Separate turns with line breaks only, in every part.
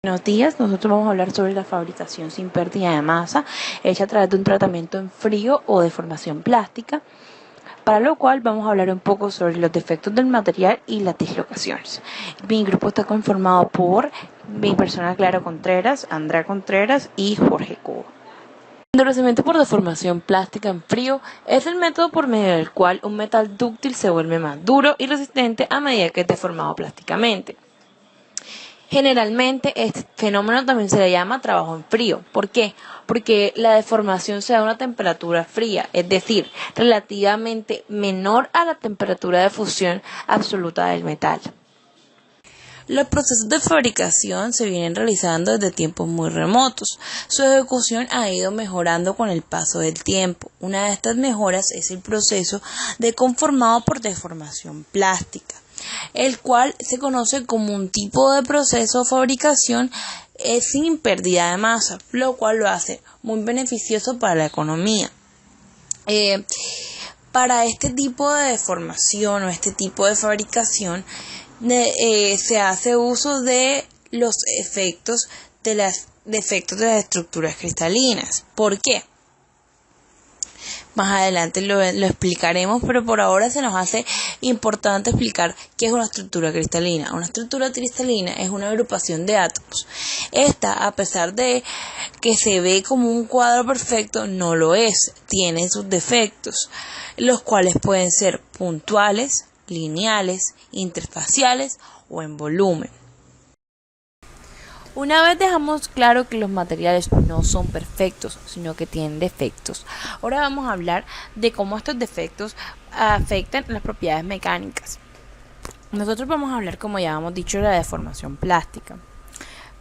Buenos días, nosotros vamos a hablar sobre la fabricación sin pérdida de masa, hecha a través de un tratamiento en frío o deformación plástica, para lo cual vamos a hablar un poco sobre los defectos del material y las dislocaciones. Mi grupo está conformado por mi persona Clara Contreras, Andrea Contreras y Jorge Cuba. El endurecimiento por deformación plástica en frío es el método por medio del cual un metal dúctil se vuelve más duro y resistente a medida que es deformado plásticamente. Generalmente este fenómeno también se le llama trabajo en frío. ¿Por qué? Porque la deformación se da a una temperatura fría, es decir, relativamente menor a la temperatura de fusión absoluta del metal. Los procesos de fabricación se vienen realizando desde tiempos muy remotos. Su ejecución ha ido mejorando con el paso del tiempo. Una de estas mejoras es el proceso de conformado por deformación plástica, el cual se conoce como un tipo de proceso de fabricación sin pérdida de masa, lo cual lo hace muy beneficioso para la economía. Para este tipo de deformación o este tipo de fabricación se hace uso de los efectos de las estructuras cristalinas. ¿Por qué? Más adelante lo explicaremos, pero por ahora se nos hace importante explicar qué es una estructura cristalina. Una estructura cristalina es una agrupación de átomos. Esta, a pesar de que se ve como un cuadro perfecto, no lo es. Tiene sus defectos, los cuales pueden ser puntuales, lineales, interfaciales o en volumen. Una vez dejamos claro que los materiales no son perfectos, sino que tienen defectos, ahora vamos a hablar de cómo estos defectos afectan las propiedades mecánicas. Nosotros vamos a hablar, como ya hemos dicho, de la deformación plástica.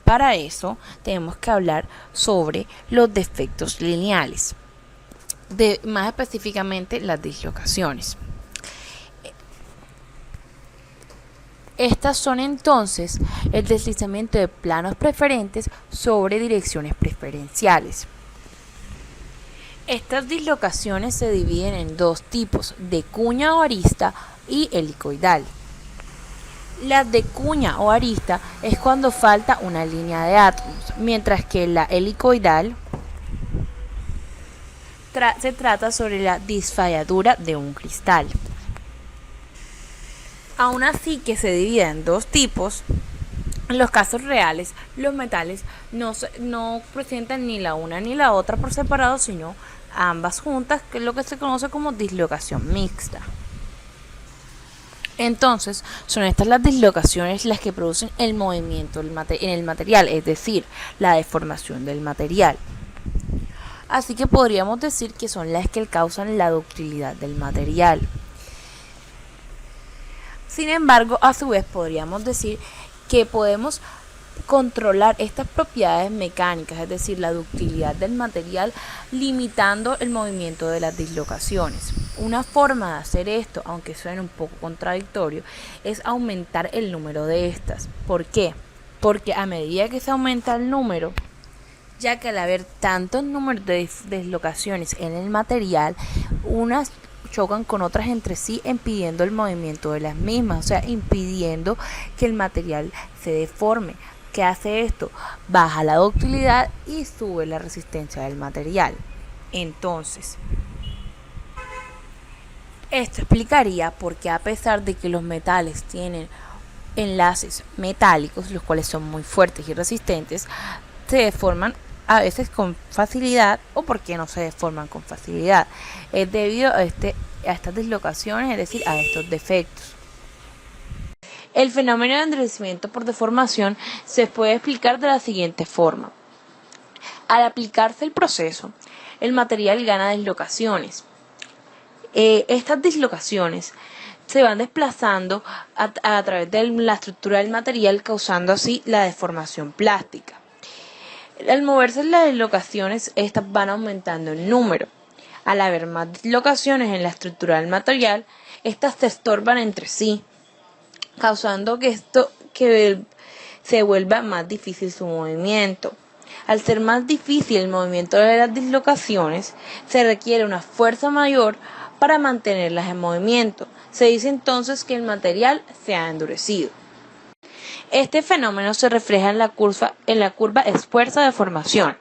Para eso tenemos que hablar sobre los defectos lineales, más específicamente las dislocaciones. Estas son entonces el deslizamiento de planos preferentes sobre direcciones preferenciales. Estas dislocaciones se dividen en dos tipos, de cuña o arista y helicoidal. La de cuña o arista es cuando falta una línea de átomos, mientras que la helicoidal se trata sobre la disfalladura de un cristal. Aún así que se divide en dos tipos, en los casos reales, los metales no presentan ni la una ni la otra por separado, sino ambas juntas, que es lo que se conoce como dislocación mixta. Entonces, son estas las dislocaciones las que producen el movimiento en el material, es decir, la deformación del material. Así que podríamos decir que son las que causan la ductilidad del material. Sin embargo, a su vez podríamos decir que podemos controlar estas propiedades mecánicas, es decir, la ductilidad del material, limitando el movimiento de las dislocaciones. Una forma de hacer esto, aunque suene un poco contradictorio, es aumentar el número de estas. ¿Por qué? Porque a medida que se aumenta el número, ya que al haber tantos números de dislocaciones en el material, unas chocan con otras entre sí, impidiendo el movimiento de las mismas, o sea, impidiendo que el material se deforme. ¿Qué hace esto? Baja la ductilidad y sube la resistencia del material. Entonces, esto explicaría por qué, a pesar de que los metales tienen enlaces metálicos, los cuales son muy fuertes y resistentes, se deforman a veces con facilidad, o por qué no se deforman con facilidad. Es debido a estas dislocaciones, es decir, a estos defectos. El fenómeno de endurecimiento por deformación se puede explicar de la siguiente forma. Al aplicarse el proceso, el material gana dislocaciones. Estas dislocaciones se van desplazando a través de la estructura del material, causando así la deformación plástica. Al moverse las dislocaciones, estas van aumentando en número. Al haber más dislocaciones en la estructura del material, estas se estorban entre sí, causando que se vuelva más difícil su movimiento. Al ser más difícil el movimiento de las dislocaciones, se requiere una fuerza mayor para mantenerlas en movimiento. Se dice entonces que el material se ha endurecido. Este fenómeno se refleja en la curva esfuerzo de formación.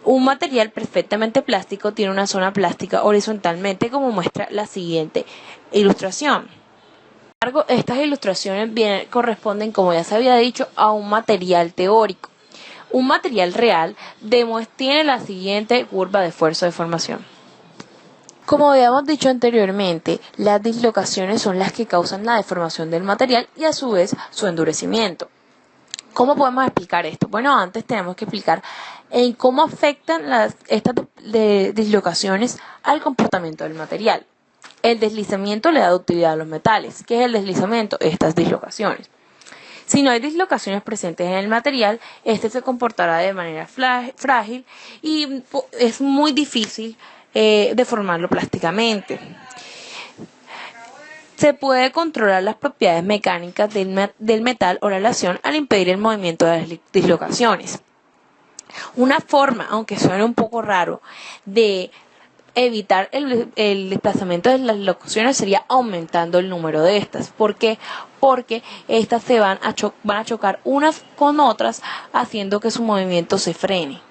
Un material perfectamente plástico tiene una zona plástica horizontalmente, como muestra la siguiente ilustración. Sin embargo, estas ilustraciones corresponden, como ya se había dicho, a un material teórico. Un material real tiene la siguiente curva de esfuerzo de formación. Como habíamos dicho anteriormente, las dislocaciones son las que causan la deformación del material y a su vez su endurecimiento. ¿Cómo podemos explicar esto? Bueno, antes tenemos que explicar en cómo afectan estas dislocaciones al comportamiento del material. El deslizamiento le da ductilidad a los metales. ¿Qué es el deslizamiento? Estas dislocaciones. Si no hay dislocaciones presentes en el material, este se comportará de manera frágil y es muy difícil deformarlo plásticamente. Se puede controlar las propiedades mecánicas del metal o la aleación al impedir el movimiento de las dislocaciones. Una forma, aunque suene un poco raro, de evitar el desplazamiento de las dislocaciones sería aumentando el número de estas. ¿Por qué? Porque estas van a chocar unas con otras, haciendo que su movimiento se frene.